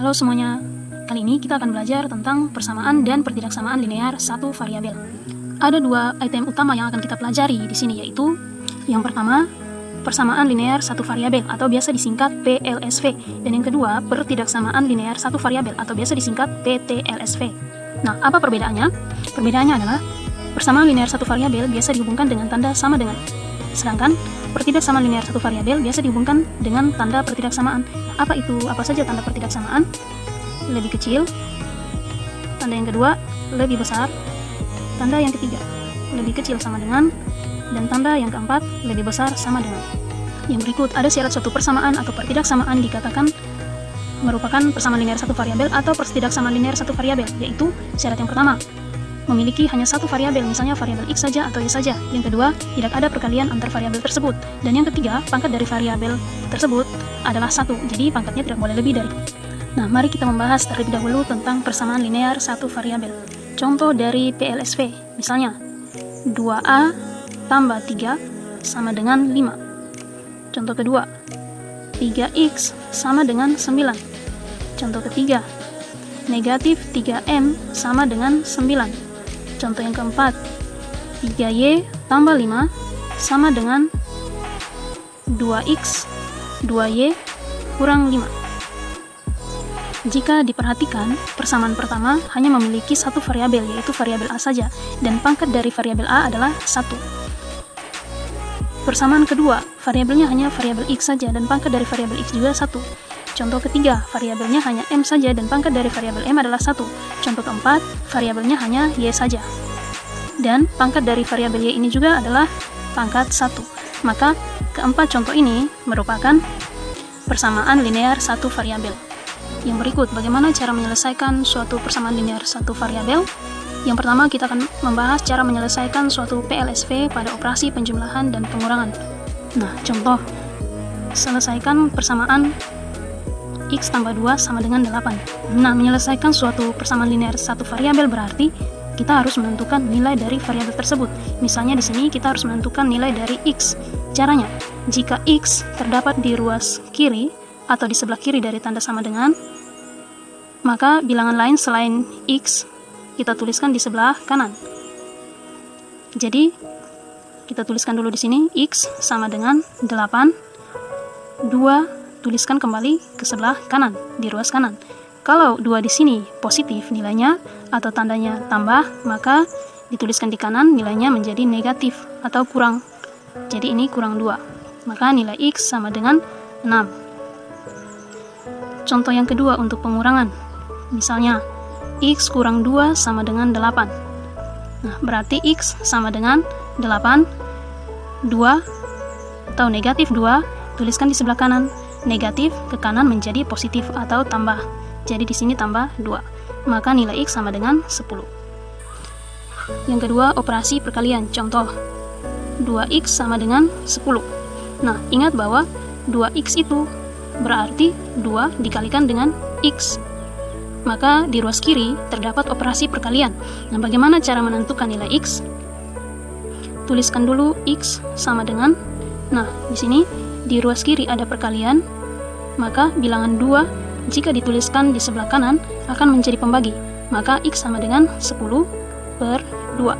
Halo semuanya, kali ini kita akan belajar tentang persamaan dan pertidaksamaan linear satu variabel. Ada dua item utama yang akan kita pelajari di sini, yaitu yang pertama, persamaan linear satu variabel atau biasa disingkat PLSV, dan yang kedua, pertidaksamaan linear satu variabel atau biasa disingkat PTLSV. Nah, apa perbedaannya? Perbedaannya adalah persamaan linear satu variabel biasa dihubungkan dengan tanda sama dengan, sedangkan pertidaksamaan linear satu variabel biasa dihubungkan dengan tanda pertidaksamaan. Apa itu? Apa saja tanda pertidaksamaan? Lebih kecil, tanda yang kedua lebih besar, tanda yang ketiga lebih kecil sama dengan, dan tanda yang keempat lebih besar sama dengan. Yang berikut ada syarat suatu persamaan atau pertidaksamaan dikatakan merupakan persamaan linear satu variabel atau pertidaksamaan linear satu variabel, yaitu syarat yang pertama, memiliki hanya satu variabel, misalnya variabel X saja atau Y saja. Yang kedua, tidak ada perkalian antar variabel tersebut. Dan yang ketiga, pangkat dari variabel tersebut adalah 1, jadi pangkatnya tidak boleh lebih dari. Nah, mari kita membahas terlebih dahulu tentang persamaan linear satu variabel. Contoh dari PLSV, misalnya 2A tambah 3 sama dengan 5. Contoh kedua, 3X sama dengan 9. Contoh ketiga, negatif 3M sama dengan 9. Contoh yang keempat, 3Y tambah 5 sama dengan 2X, 2Y kurang 5. Jika diperhatikan, persamaan pertama hanya memiliki satu variabel, yaitu variabel A saja, dan pangkat dari variabel A adalah 1. Persamaan kedua, variabelnya hanya variabel X saja, dan pangkat dari variabel X juga 1. Contoh ketiga, variabelnya hanya M saja, dan pangkat dari variabel M adalah 1. Contoh keempat, variabelnya hanya Y saja, dan pangkat dari variabel Y ini juga adalah pangkat 1. Maka, keempat contoh ini merupakan persamaan linear satu variabel. Yang berikut, bagaimana cara menyelesaikan suatu persamaan linear satu variabel? Yang pertama, kita akan membahas cara menyelesaikan suatu PLSV pada operasi penjumlahan dan pengurangan. Nah, contoh, selesaikan persamaan X tambah 2 sama dengan 8. Nah, menyelesaikan suatu persamaan linear satu variabel berarti kita harus menentukan nilai dari variabel tersebut. Misalnya di sini kita harus menentukan nilai dari X. Caranya, jika X terdapat di ruas kiri atau di sebelah kiri dari tanda sama dengan, maka bilangan lain selain X kita tuliskan di sebelah kanan. Jadi, kita tuliskan dulu di sini X sama dengan 8, 2 tuliskan kembali ke sebelah kanan, di ruas kanan. Kalau 2 di sini positif nilainya atau tandanya tambah, maka dituliskan di kanan nilainya menjadi negatif atau kurang. Jadi ini kurang 2. Maka nilai X sama dengan 6. Contoh yang kedua untuk pengurangan. Misalnya, X kurang 2 sama dengan 8. Nah, berarti X sama dengan 8, 2, atau negatif 2, tuliskan di sebelah kanan. Negatif ke kanan menjadi positif atau tambah. Jadi di sini tambah 2. Maka nilai X sama dengan 10. Yang kedua, operasi perkalian. Contoh, 2X sama dengan 10. Nah, ingat bahwa 2X itu berarti 2 dikalikan dengan X. Maka di ruas kiri terdapat operasi perkalian. Nah, bagaimana cara menentukan nilai X? Tuliskan dulu X sama dengan, nah, di sini di ruas kiri ada perkalian, maka bilangan 2 jika dituliskan di sebelah kanan akan menjadi pembagi. Maka X sama dengan 10 per 2.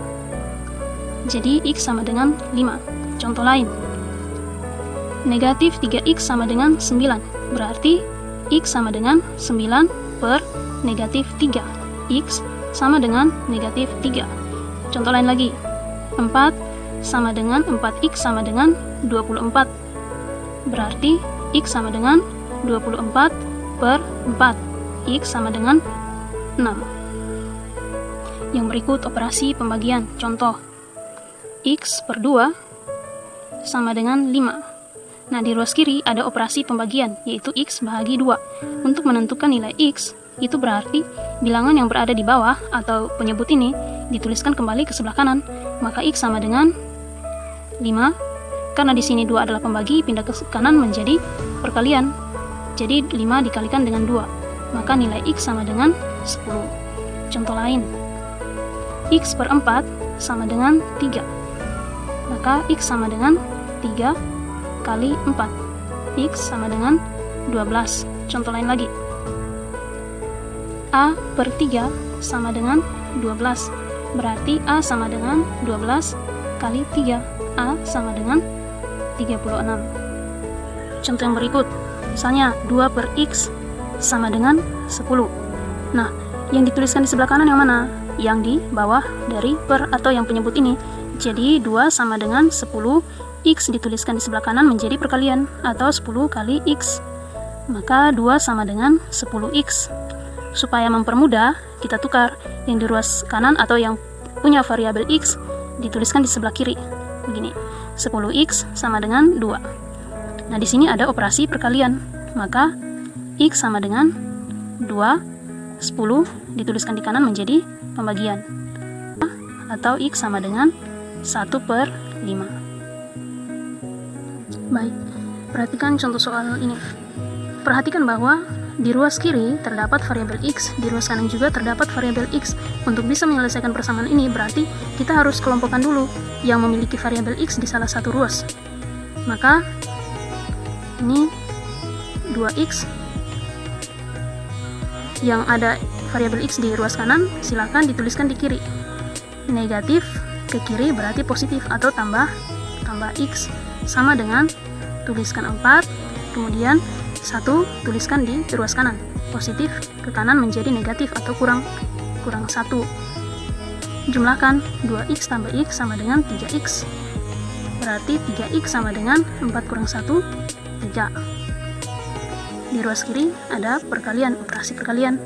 Jadi X sama dengan 5. Contoh lain, negatif 3X sama dengan 9. Berarti X sama dengan 9 per negatif 3. X sama dengan negatif 3. Contoh lain lagi, 4 sama dengan 4X sama dengan 24. Berarti X sama dengan 24 per 4. X sama dengan 6. Yang berikut operasi pembagian. Contoh, X per 2 sama dengan 5. Nah, di ruas kiri ada operasi pembagian, yaitu X bahagi 2. Untuk menentukan nilai X, itu berarti bilangan yang berada di bawah atau penyebut ini dituliskan kembali ke sebelah kanan. Maka X sama dengan 5. Karena di sini 2 adalah pembagi, pindah ke kanan menjadi perkalian. Jadi 5 dikalikan dengan 2. Maka nilai X sama dengan 10. Contoh lain, X per 4 sama dengan 3. Maka X sama dengan 3 kali 4. X sama dengan 12. Contoh lain lagi, A per 3 sama dengan 12. Berarti A sama dengan 12 kali 3. A sama dengan 36. Contoh yang berikut, misalnya 2 per X sama dengan 10. Nah, yang dituliskan di sebelah kanan yang mana? Yang di bawah dari per atau yang penyebut ini. Jadi 2 sama dengan 10. X dituliskan di sebelah kanan menjadi perkalian atau 10 kali X. Maka 2 sama dengan 10X. Supaya mempermudah, kita tukar yang di ruas kanan atau yang punya variabel X dituliskan di sebelah kiri. Begini, 10X sama dengan 2. Nah, di sini ada operasi perkalian. Maka X sama dengan 2, 10 dituliskan di kanan menjadi pembagian. Atau X sama dengan 1 per 5. Baik, perhatikan contoh soal ini. Perhatikan bahwa di ruas kiri terdapat variabel X, di ruas kanan juga terdapat variabel X. Untuk bisa menyelesaikan persamaan ini, berarti kita harus kelompokkan dulu yang memiliki variabel X di salah satu ruas. Maka, ini 2X. Yang ada variabel X di ruas kanan, silakan dituliskan di kiri. Negatif ke kiri berarti positif atau tambah X. Sama dengan tuliskan 4, kemudian 1 tuliskan di ruas kanan. Positif ke kanan menjadi negatif atau kurang 1. Jumlahkan 2X tambah X sama dengan 3X. Berarti 3X sama dengan 4 kurang 1, 3. Di ruas kiri ada perkalian, operasi perkalian.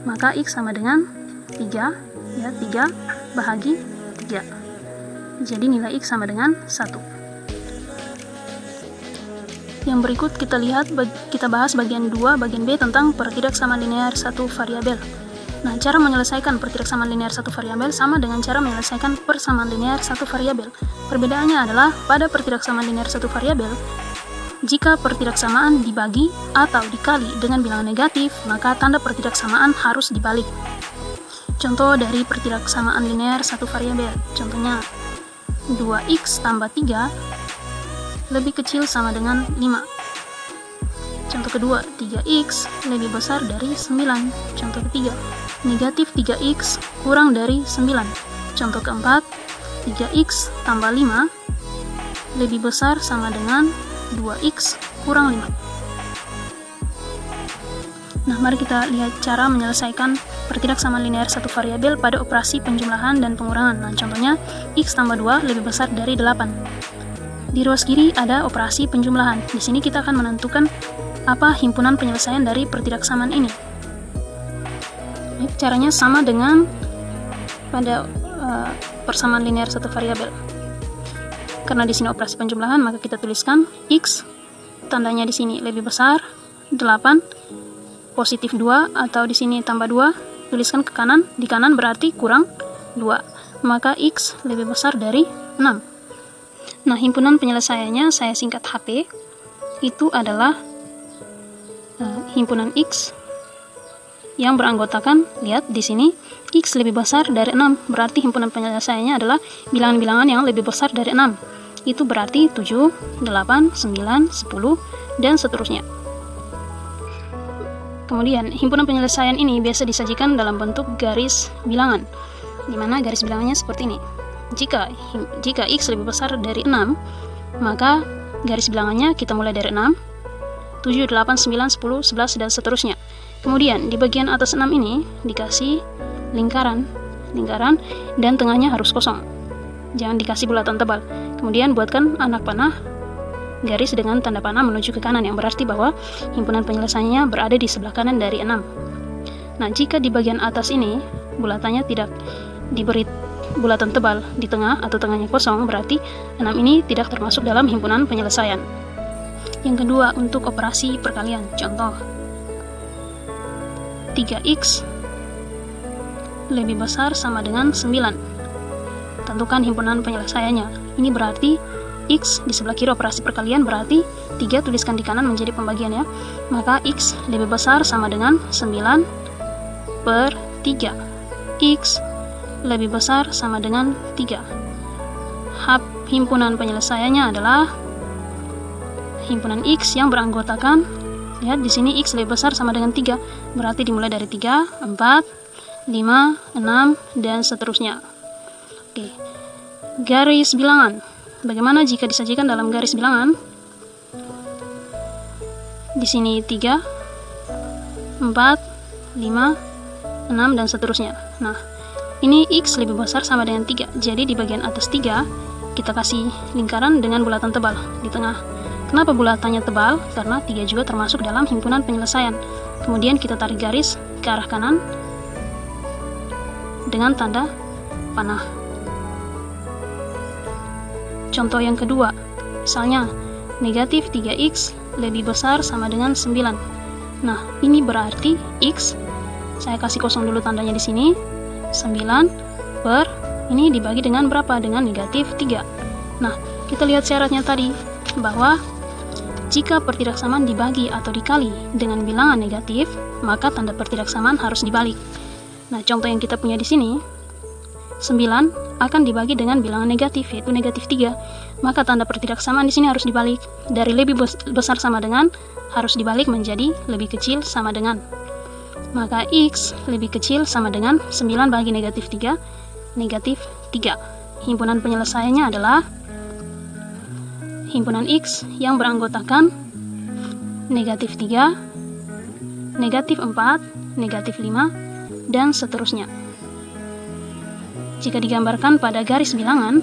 Maka X sama dengan 3, ya, 3 bahagi 3. Jadi nilai X sama dengan 1. Yang berikut kita bahas bagian 2, bagian B tentang pertidaksamaan linear satu variabel. Nah, cara menyelesaikan pertidaksamaan linear satu variabel sama dengan cara menyelesaikan persamaan linear satu variabel. Perbedaannya adalah pada pertidaksamaan linear satu variabel, jika pertidaksamaan dibagi atau dikali dengan bilangan negatif, maka tanda pertidaksamaan harus dibalik. Contoh dari pertidaksamaan linear satu variabel, contohnya 2X tambah 3 lebih kecil sama dengan 5. Contoh kedua, 3X lebih besar dari 9. Contoh ketiga, negatif 3X kurang dari 9. Contoh keempat, 3X tambah 5 lebih besar sama dengan 2X kurang 5. Nah, mari kita lihat cara menyelesaikan pertidaksamaan linear satu variabel pada operasi penjumlahan dan pengurangan. Nah, contohnya, X tambah 2 lebih besar dari 8. Di ruas kiri ada operasi penjumlahan. Di sini kita akan menentukan apa himpunan penyelesaian dari pertidaksamaan ini. Caranya sama dengan pada persamaan linear satu variabel. Karena di sini operasi penjumlahan, maka kita tuliskan X, tandanya di sini lebih besar 8, positif 2, atau di sini tambah 2, tuliskan ke kanan, di kanan berarti kurang 2. Maka X lebih besar dari 6. Nah, himpunan penyelesaiannya saya singkat HP, itu adalah himpunan X yang beranggotakan, lihat di sini, X lebih besar dari 6, berarti himpunan penyelesaiannya adalah bilangan-bilangan yang lebih besar dari 6. Itu berarti 7, 8, 9, 10, dan seterusnya. Kemudian, himpunan penyelesaian ini biasa disajikan dalam bentuk garis bilangan, di mana garis bilangannya seperti ini. Jika X lebih besar dari 6, maka garis bilangannya kita mulai dari 6, 7, 8, 9, 10, 11, dan seterusnya. Kemudian di bagian atas 6 ini dikasih lingkaran, dan tengahnya harus kosong. Jangan dikasih bulatan tebal. Kemudian buatkan anak panah garis dengan tanda panah menuju ke kanan, yang berarti bahwa himpunan penyelesaiannya berada di sebelah kanan dari 6. Nah, jika di bagian atas ini bulatannya tidak diberi bulatan tebal di tengah atau tengahnya kosong, berarti 6 ini tidak termasuk dalam himpunan penyelesaian. Yang kedua, untuk operasi perkalian. Contoh, 3X lebih besar sama dengan 9. Tentukan himpunan penyelesaiannya. Ini berarti X di sebelah kiri operasi perkalian, berarti 3 tuliskan di kanan menjadi pembagian, ya. Maka X lebih besar sama dengan 9 per 3. X lebih besar sama dengan 3. Himpunan penyelesaiannya adalah himpunan X yang beranggotakan Lihat di sini X lebih besar sama dengan 3. Berarti dimulai dari 3, 4, 5, 6, dan seterusnya. Oke. Garis bilangan. Bagaimana jika disajikan dalam garis bilangan? Di sini 3, 4, 5, 6, dan seterusnya. Nah, ini X lebih besar sama dengan 3. Jadi di bagian atas 3, kita kasih lingkaran dengan bulatan tebal di tengah. Kenapa bulatannya tebal? Karena 3 juga termasuk dalam himpunan penyelesaian. Kemudian kita tarik garis ke arah kanan dengan tanda panah. Contoh yang kedua, misalnya negatif 3X lebih besar sama dengan 9. Nah, ini berarti X, saya kasih kosong dulu tandanya di sini, 9 per, ini dibagi dengan berapa? Dengan negatif 3. Nah, kita lihat syaratnya tadi, bahwa jika pertidaksamaan dibagi atau dikali dengan bilangan negatif, maka tanda pertidaksamaan harus dibalik. Nah, contoh yang kita punya di sini, 9 akan dibagi dengan bilangan negatif, yaitu negatif 3. Maka tanda pertidaksamaan di sini harus dibalik. Dari lebih besar sama dengan, harus dibalik menjadi lebih kecil sama dengan. Maka X lebih kecil sama dengan 9 bagi negatif 3, negatif 3. Himpunan penyelesaiannya adalah himpunan X yang beranggotakan negatif 3, negatif 4, negatif 5, dan seterusnya. Jika digambarkan pada garis bilangan,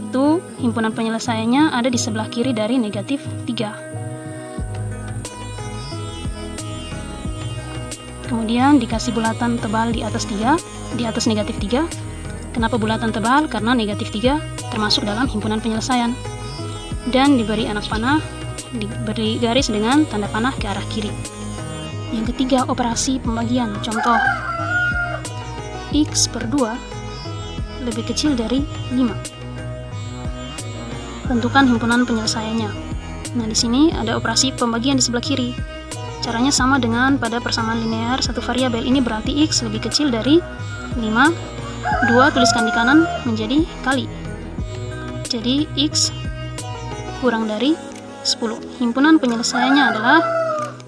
itu himpunan penyelesaiannya ada di sebelah kiri dari negatif 3. Kemudian dikasih bulatan tebal di atas 3, di atas negatif 3. Kenapa bulatan tebal? Karena negatif 3 termasuk dalam himpunan penyelesaian. Dan diberi anak panah, diberi garis dengan tanda panah ke arah kiri. Yang ketiga, operasi pembagian. Contoh, X per 2 lebih kecil dari 5. Tentukan himpunan penyelesaiannya. Nah, di sini ada operasi pembagian di sebelah kiri. Caranya sama dengan pada persamaan linear satu variabel. Ini berarti X lebih kecil dari 5. 2 tuliskan di kanan menjadi kali. Jadi X kurang dari 10. Himpunan penyelesaiannya adalah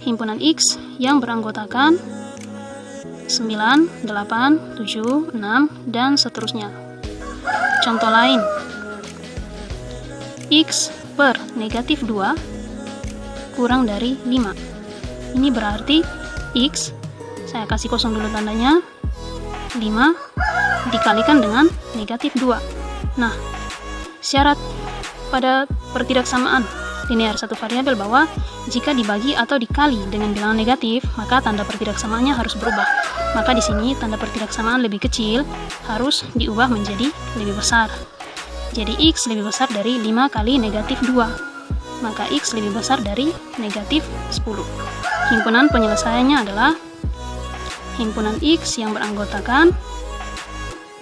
himpunan X yang beranggotakan 9, 8, 7, 6, dan seterusnya. Contoh lain, X per negatif 2 kurang dari 5. Ini berarti X, saya kasih kosong dulu tandanya, 5 dikalikan dengan negatif 2. Nah, syarat pada pertidaksamaan linear satu variabel bahwa jika dibagi atau dikali dengan bilangan negatif, maka tanda pertidaksamaannya harus berubah. Maka di sini tanda pertidaksamaan lebih kecil harus diubah menjadi lebih besar. Jadi X lebih besar dari 5 kali negatif 2. Maka X lebih besar dari negatif 10. Himpunan penyelesaiannya adalah himpunan X yang beranggotakan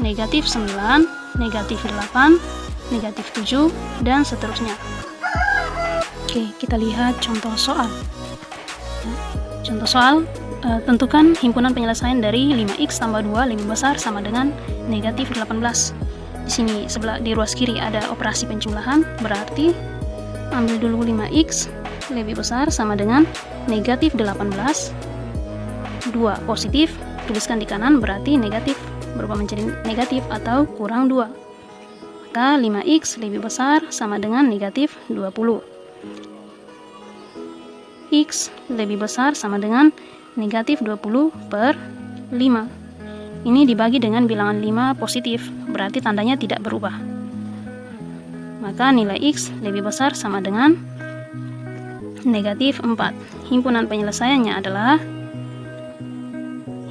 negatif 9, negatif 8, negatif 7, dan seterusnya. Oke, kita lihat contoh soal. Contoh soal, tentukan himpunan penyelesaian dari 5x tambah 2 lebih besar sama dengan negatif 18. Di sini sebelah di ruas kiri ada operasi penjumlahan, berarti ambil dulu 5x lebih besar sama dengan negatif 18. 2 positif, tuliskan di kanan, berarti negatif berubah menjadi negatif atau kurang 2. Maka 5x lebih besar sama dengan negatif 20. X lebih besar sama dengan negatif 20 per 5. Ini dibagi dengan bilangan 5 positif, berarti tandanya tidak berubah. Maka nilai X lebih besar sama dengan negatif 4. Himpunan penyelesaiannya adalah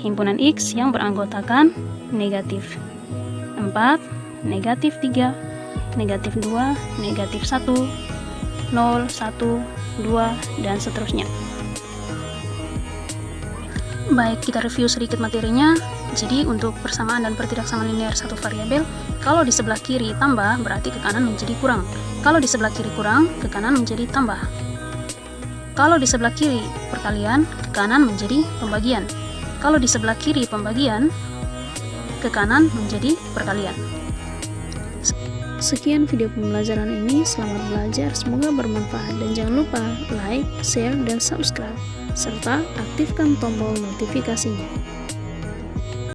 himpunan X yang beranggotakan negatif 4, negatif 3, negatif 2, negatif 1, 0, 1, 2, dan seterusnya. Baik, kita review sedikit materinya. Jadi untuk persamaan dan pertidaksamaan linear satu variabel, kalau di sebelah kiri tambah, berarti ke kanan menjadi kurang. Kalau di sebelah kiri kurang, ke kanan menjadi tambah. Kalau di sebelah kiri perkalian, ke kanan menjadi pembagian. Kalau di sebelah kiri pembagian, ke kanan menjadi perkalian. Sekian video pembelajaran ini, selamat belajar, semoga bermanfaat, dan jangan lupa like, share, dan subscribe, serta aktifkan tombol notifikasinya.